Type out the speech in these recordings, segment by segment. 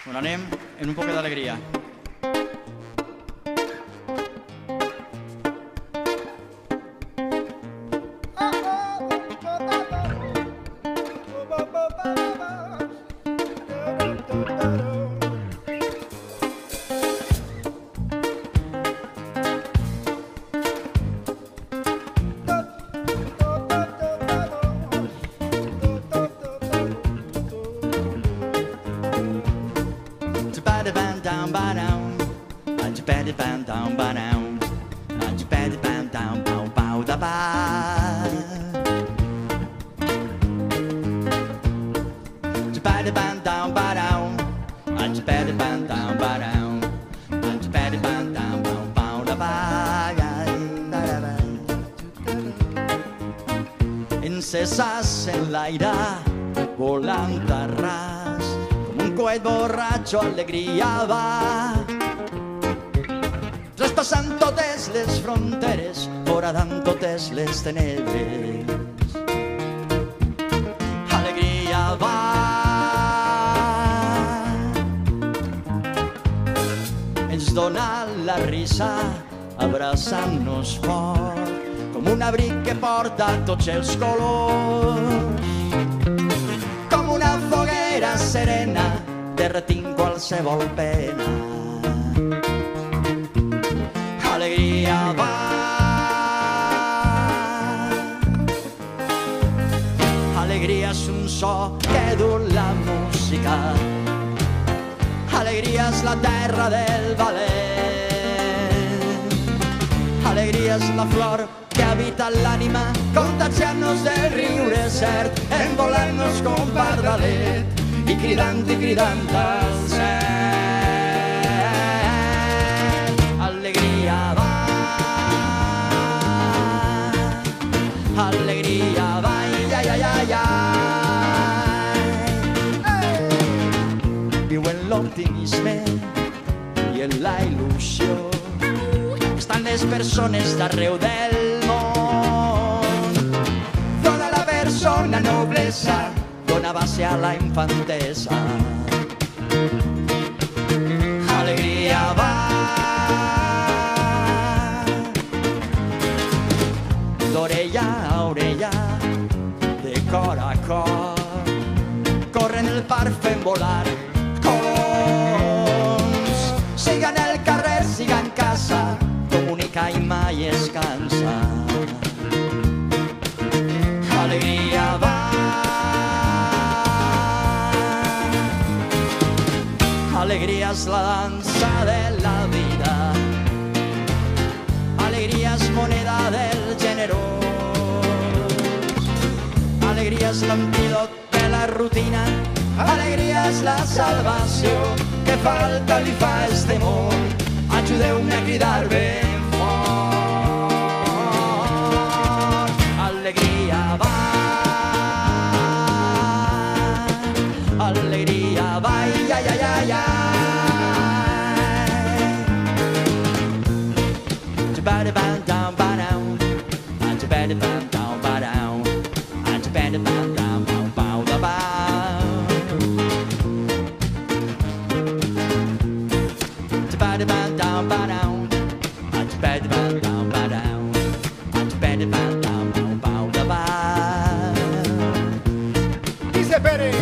On anem en un poc d'alegria. Encesas en l'aire, volant a ras, com un coet borratxo, alegria va. Traspassant totes les fronteres, foradant totes les tenebres. Alegria va. Ens dona la risa, abraçant-nos fort, com un abric que porta tots els colors, com una foguera serena, derretint qualsevol pena. Alegria va. Alegria és un so que du la música. Alegria és la terra del valent. Alegria és la flor que habita l'ànima, contagiant-nos del riure cert, envolant-nos com pardalet i cridant al cel. Alegria va, alegria va, ja, ja, ja, ja. Viu en l'optimisme i en la il·lusió. Estan les persones d'arreu del món. Dona a la persona noblesa, dona base a la infantesa. Alegria va. D'orella a orella, de cor a cor, corren el parc fent volar coloms. Siga en el carrer, siga en casa, comunica i mai es cansa. Alegria va. Alegria és la dansa de la vida. Alegria és moneda del generós. Alegria és l'antídot de la rutina. Alegria és la salvació que falta li fa este món. Ajudeu-me a cridar ben fort. Alegria va. Alegria va, ja, ja, ja, ja. Dice Pérez.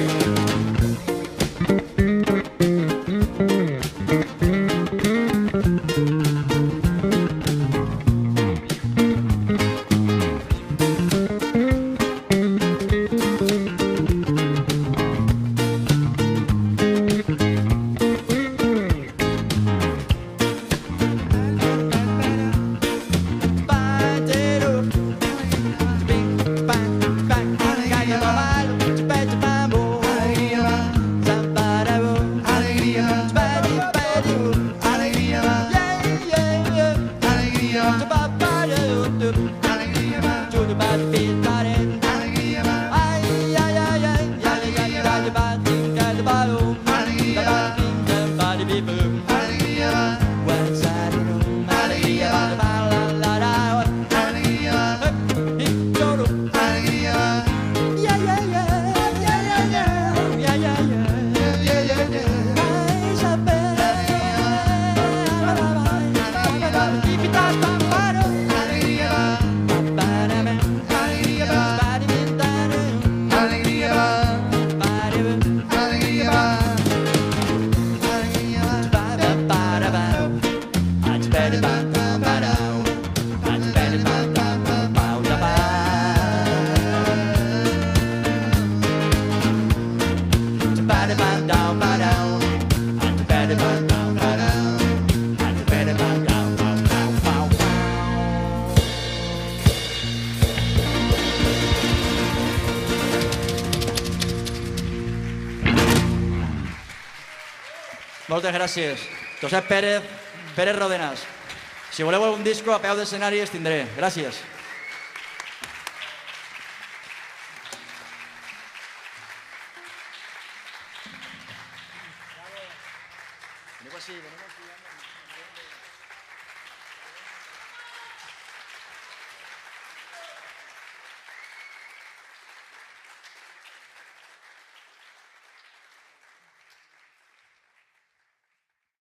Moltes gràcies. Josep Pérez, Pérez Rodenas. Si voleu algun disco, a peu d'escenari els tindré. Gràcies. Veniu així, veniu així.